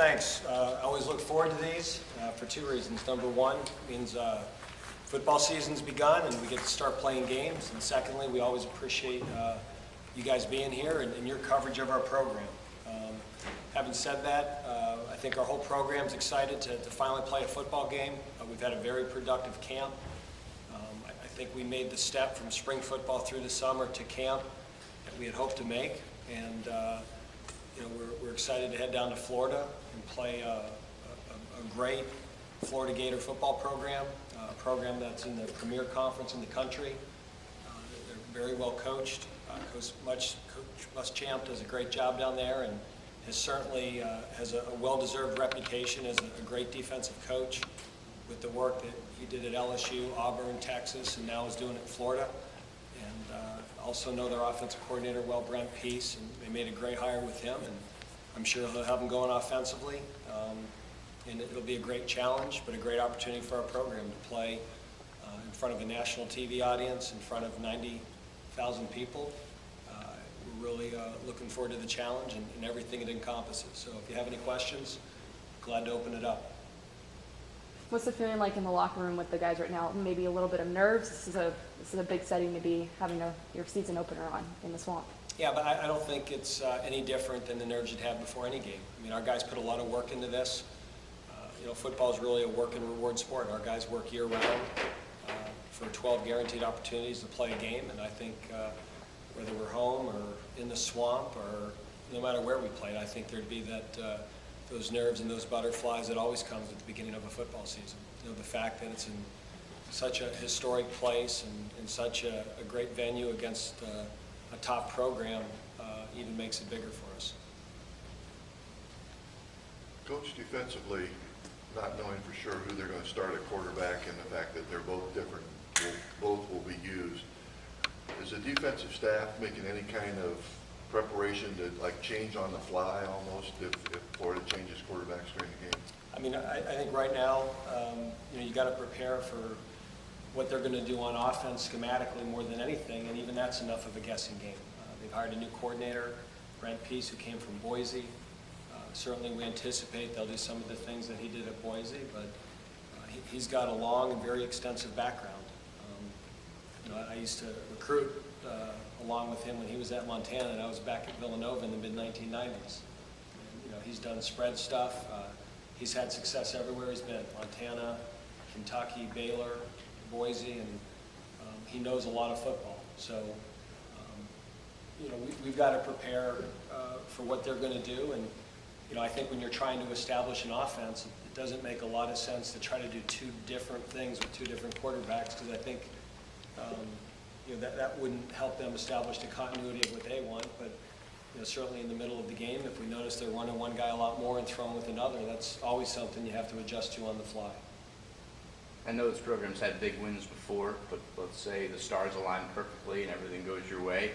thanks. I always look forward to these for two reasons. Number one, means football season's begun and we get to start playing games. And secondly, we always appreciate you guys being here and your coverage of our program. Having said that, I think our whole program's excited to finally play a football game. We've had a very productive camp. I think we made the step from spring football through the summer to camp that we had hoped to make. And you know, we're excited to head down to Florida and play a great Florida Gator football program, a program that's in the premier conference in the country. They're very well coached. Coach Muschamp does a great job down there and has certainly has a well-deserved reputation as a great defensive coach with the work that he did at LSU, Auburn, Texas, and now is doing at Florida. And also know their offensive coordinator well, Brent Peace, and they made a great hire with him, and I'm sure he'll have them going offensively. And it'll be a great challenge, but a great opportunity for our program to play in front of a national TV audience, in front of 90,000 people. We're really looking forward to the challenge and everything it encompasses. So if you have any questions, glad to open it up. What's the feeling like in the locker room with the guys right now? Maybe a little bit of nerves. This is a big setting to be having your season opener on in the Swamp. Yeah, but I don't think it's any different than the nerves you'd have before any game. I mean, our guys put a lot of work into this. You know, football is really a work and reward sport. Our guys work year-round for 12 guaranteed opportunities to play a game, and I think whether we're home or in the Swamp or no matter where we played, I think there'd be that those nerves and those butterflies that always comes at the beginning of a football season. You know, the fact that it's in such a historic place and such a great venue against a top program even makes it bigger for us. Coach, defensively, not knowing for sure who they're going to start at quarterback and the fact that they're both different, both will be used. Is the defensive staff making any kind of preparation to like change on the fly almost if Florida changes quarterbacks during the game? I mean, I think right now, you know, you got to prepare for what they're going to do on offense schematically more than anything, and even that's enough of a guessing game. They've hired a new coordinator, Brent Peace, who came from Boise. Certainly we anticipate they'll do some of the things that he did at Boise, but he's got a long and very extensive background. You know, I used to recruit along with him when he was at Montana, and I was back at Villanova in the mid-1990s. You know, he's done spread stuff. He's had success everywhere he's been, Montana, Kentucky, Baylor, Boise, and he knows a lot of football. So, you know, we've got to prepare for what they're going to do. And, you know, I think when you're trying to establish an offense, it doesn't make a lot of sense to try to do two different things with two different quarterbacks, because I think you know, that wouldn't help them establish the continuity of what they want. But you know, certainly in the middle of the game, if we notice they're running one guy a lot more and throwing with another, that's always something you have to adjust to on the fly. I know this program's had big wins before, but let's say the stars align perfectly and everything goes your way.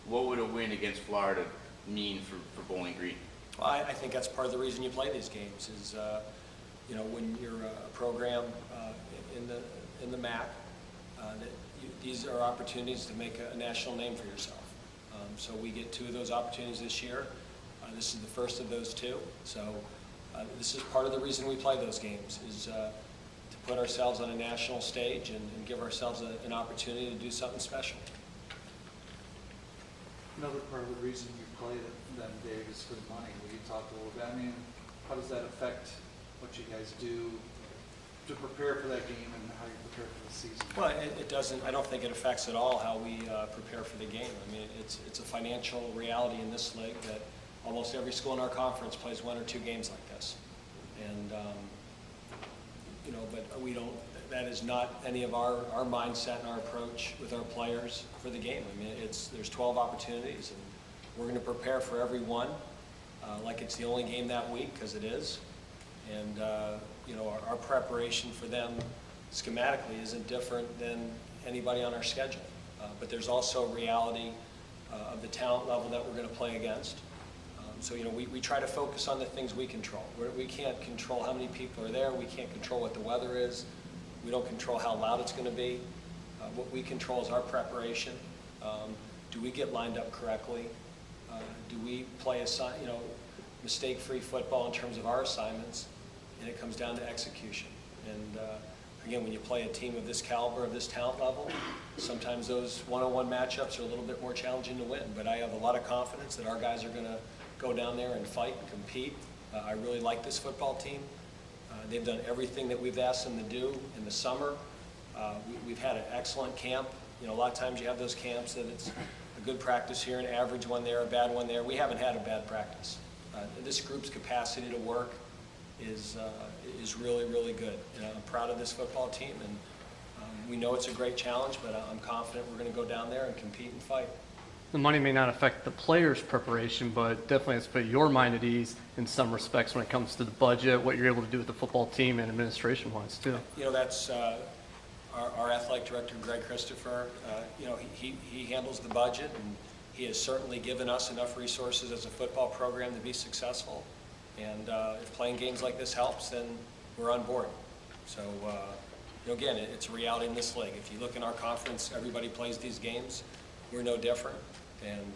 What would a win against Florida mean for Bowling Green? Well, I think that's part of the reason you play these games is, you know, when you're a program in the MAC, these are opportunities to make a national name for yourself. So we get two of those opportunities this year. This is the first of those two. So this is part of the reason we play those games is to put ourselves on a national stage and give ourselves an opportunity to do something special. Another part of the reason you play them, Dave, is for the money. Will you talk a little bit? I mean, how does that affect what you guys do to prepare for that game and how you prepare for the season? Well, it doesn't. I don't think it affects at all how we prepare for the game. I mean, it's a financial reality in this league that almost every school in our conference plays one or two games like this, and you know, but we don't. That is not any of our mindset and our approach with our players for the game. I mean, there's 12 opportunities, and we're going to prepare for every one like it's the only game that week, because it is. And you know, our preparation for them schematically isn't different than anybody on our schedule. But there's also a reality of the talent level that we're going to play against. So, you know, we try to focus on the things we control. We can't control how many people are there. We can't control what the weather is. We don't control how loud it's going to be. What we control is our preparation. Do we get lined up correctly? Do we play a, you know, mistake-free football in terms of our assignments, and it comes down to execution. And again, when you play a team of this caliber, of this talent level, sometimes those one-on-one matchups are a little bit more challenging to win. But I have a lot of confidence that our guys are going to go down there and fight and compete. I really like this football team. They've done everything that we've asked them to do in the summer. We've had an excellent camp. You know, a lot of times you have those camps that it's a good practice here, an average one there, a bad one there. We haven't had a bad practice. This group's capacity to work is really, really good. You know, I'm proud of this football team, and we know it's a great challenge, but I'm confident we're going to go down there and compete and fight. The money may not affect the players' preparation, but definitely has put your mind at ease in some respects when it comes to the budget, what you're able to do with the football team and administration-wise, too. You know, that's our athletic director, Greg Christopher. You know, he handles the budget, and he has certainly given us enough resources as a football program to be successful. And if playing games like this helps, then we're on board. So, you know, again, it's a reality in this league. If you look in our conference, everybody plays these games. We're no different. And,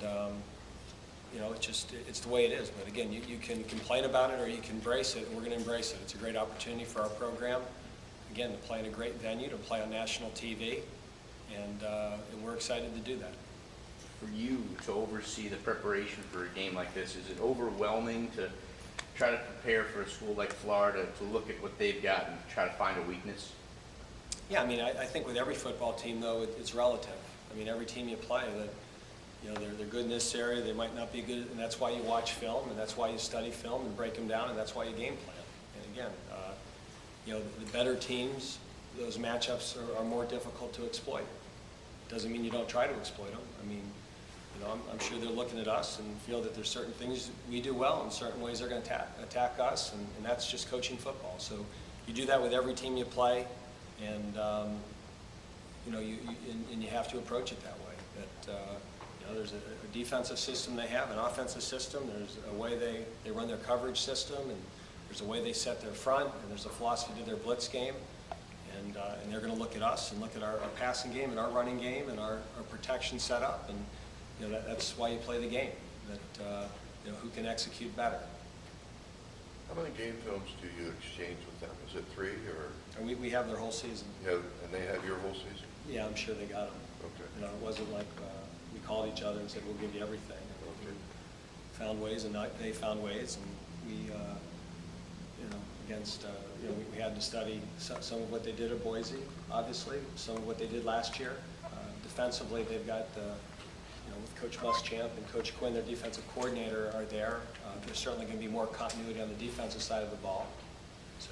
you know, it's the way it is. But again, you can complain about it or you can embrace it, and we're going to embrace it. It's a great opportunity for our program, again, to play in a great venue, to play on national TV, and we're excited to do that. For you to oversee the preparation for a game like this, is it overwhelming to try to prepare for a school like Florida, to look at what they've got and try to find a weakness? Yeah, I mean, I think with every football team, though, it's relative. I mean, every team you play, that you know, they're good in this area, they might not be good, and that's why you watch film, and that's why you study film and break them down, and that's why you game plan. And again, you know, the better teams, those matchups are more difficult to exploit. Doesn't mean you don't try to exploit them. I mean, you know, I'm sure they're looking at us and feel that there's certain things we do well and certain ways they're going to attack us, and that's just coaching football. So you do that with every team you play, and you know, you have to approach it that way. That you know, there's a defensive system they have, an offensive system. There's a way they run their coverage system, and there's a way they set their front, and there's a philosophy to their blitz game. And they're going to look at us and look at our passing game and our running game and our protection setup, and you know, that's why you play the game. That you know, who can execute better. How many game films do you exchange with them? Is it 3 or? And we have their whole season. Yeah, and they have your whole season? Yeah, I'm sure they got them. Okay. You know, it wasn't like we called each other and said we'll give you everything. Okay. We found ways, and they found ways, and we, you know, against, you know, we had to study some of what they did at Boise, obviously, some of what they did last year. Defensively, they've got, you know, with Coach Muschamp and Coach Quinn, their defensive coordinator, are there. There's certainly going to be more continuity on the defensive side of the ball. So,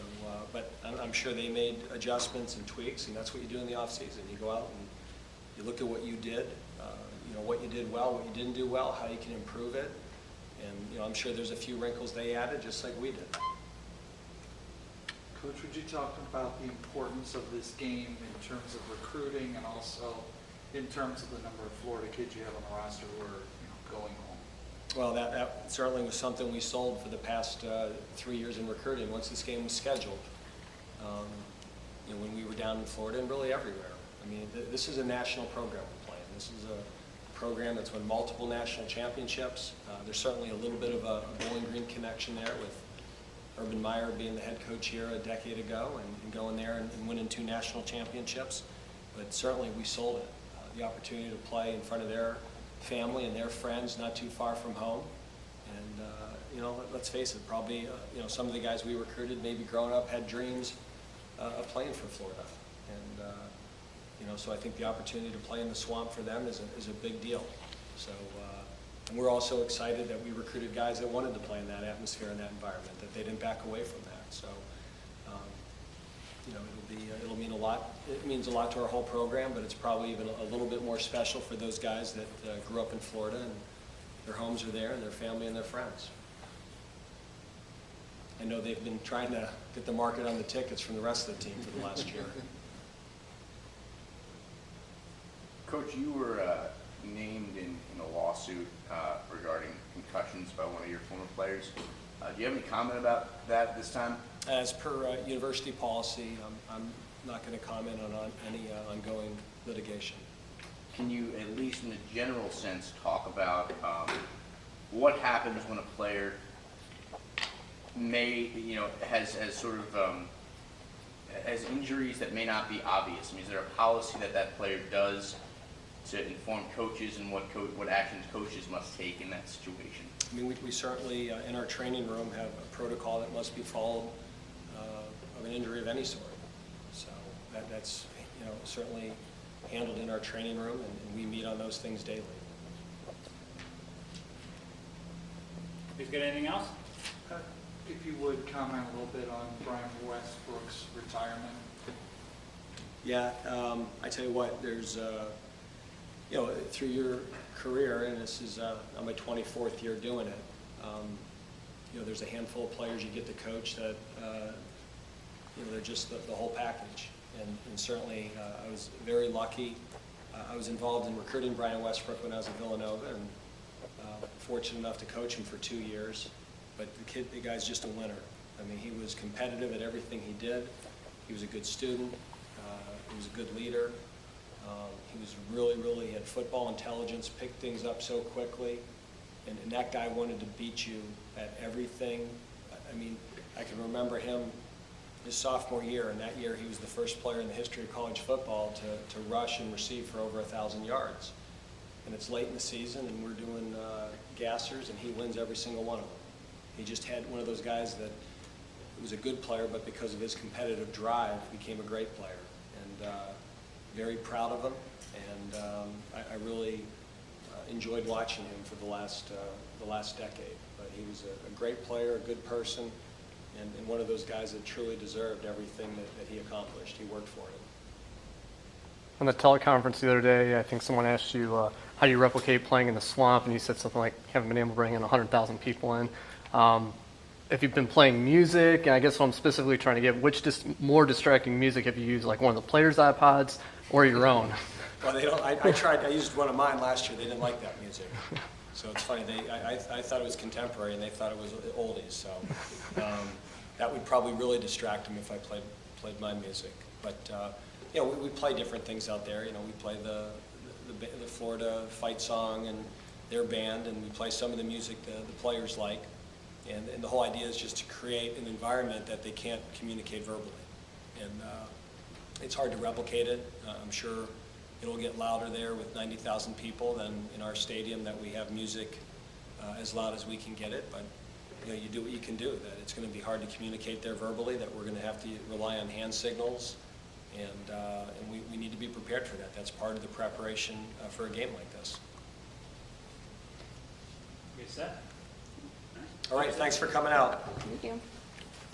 but I'm sure they made adjustments and tweaks, and that's what you do in the offseason. You go out and you look at what you did, you know, what you did well, what you didn't do well, how you can improve it. And, you know, I'm sure there's a few wrinkles they added, just like we did. Coach, would you talk about the importance of this game in terms of recruiting and also in terms of the number of Florida kids you have on the roster who are, you know, going home? Well, that certainly was something we sold for the past 3 years in recruiting once this game was scheduled. You know, when we were down in Florida and really everywhere. I mean, this is a national program we're playing. This is a program that's won multiple national championships. There's certainly a little bit of a Bowling Green connection there with Urban Meyer being the head coach here a decade ago and going there and winning 2 national championships. But certainly we sold it. The opportunity to play in front of their family and their friends not too far from home. And, you know, let's face it, probably, you know, some of the guys we recruited maybe growing up had dreams of playing for Florida. And, you know, so I think the opportunity to play in the Swamp for them is a big deal. So, and we're also excited that we recruited guys that wanted to play in that atmosphere and that environment, that they didn't back away from that. So, you know, it'll mean a lot. It means a lot to our whole program, but it's probably even a little bit more special for those guys that grew up in Florida and their homes are there and their family and their friends. I know they've been trying to get the market on the tickets from the rest of the team for the last year. Coach, you were named in a lawsuit regarding concussions by one of your former players. Do you have any comment about that at this time? As per university policy, I'm not going to comment on any ongoing litigation. Can you, at least in a general sense, talk about what happens when a player has sort of, has injuries that may not be obvious? I mean, is there a policy that player does to inform coaches and what actions coaches must take in that situation? I mean, we certainly, in our training room, have a protocol that must be followed of an injury of any sort. So that's, certainly handled in our training room, and we meet on those things daily. If you got anything else? If you would comment a little bit on Brian Westbrook's retirement. Yeah, I tell you what, there's, through your career, and this is, I'm my 24th year doing it, there's a handful of players you get to coach that, they're just the whole package. And certainly, I was very lucky. I was involved in recruiting Brian Westbrook when I was at Villanova, and fortunate enough to coach him for 2 years. But the guy's just a winner. I mean, he was competitive at everything he did. He was a good student. He was a good leader. He was really had football intelligence, picked things up so quickly. And that guy wanted to beat you at everything. I mean, I can remember him his sophomore year, and that year he was the first player in the history of college football to rush and receive for over 1,000 yards. And it's late in the season, and we're doing gassers, and he wins every single one of them. He just had one of those guys that was a good player, but because of his competitive drive, became a great player. And very proud of him, and I really enjoyed watching him for the last decade. But he was a great player, a good person, and one of those guys that truly deserved everything that he accomplished. He worked for it. On the teleconference the other day, I think someone asked you, how do you replicate playing in the swamp? And you said something like, haven't been able to bring in 100,000 people in. If you've been playing music, and I guess what I'm specifically trying to get, which more distracting music have you used, like one of the players' iPods or your own? Well, they don't. I used one of mine last year. They didn't like that music. So it's funny. I thought it was contemporary, and they thought it was oldies. So that would probably really distract them if I played my music. But we play different things out there. We play the Florida fight song and their band, and we play some of the music the players like. And the whole idea is just to create an environment that they can't communicate verbally. And it's hard to replicate it. I'm sure it'll get louder there with 90,000 people than in our stadium that we have music as loud as we can get it. But you do what you can do. That it's going to be hard to communicate there verbally, that we're going to have to rely on hand signals. And we need to be prepared for that. That's part of the preparation for a game like this. You set? All right, thanks for coming out. Thank you.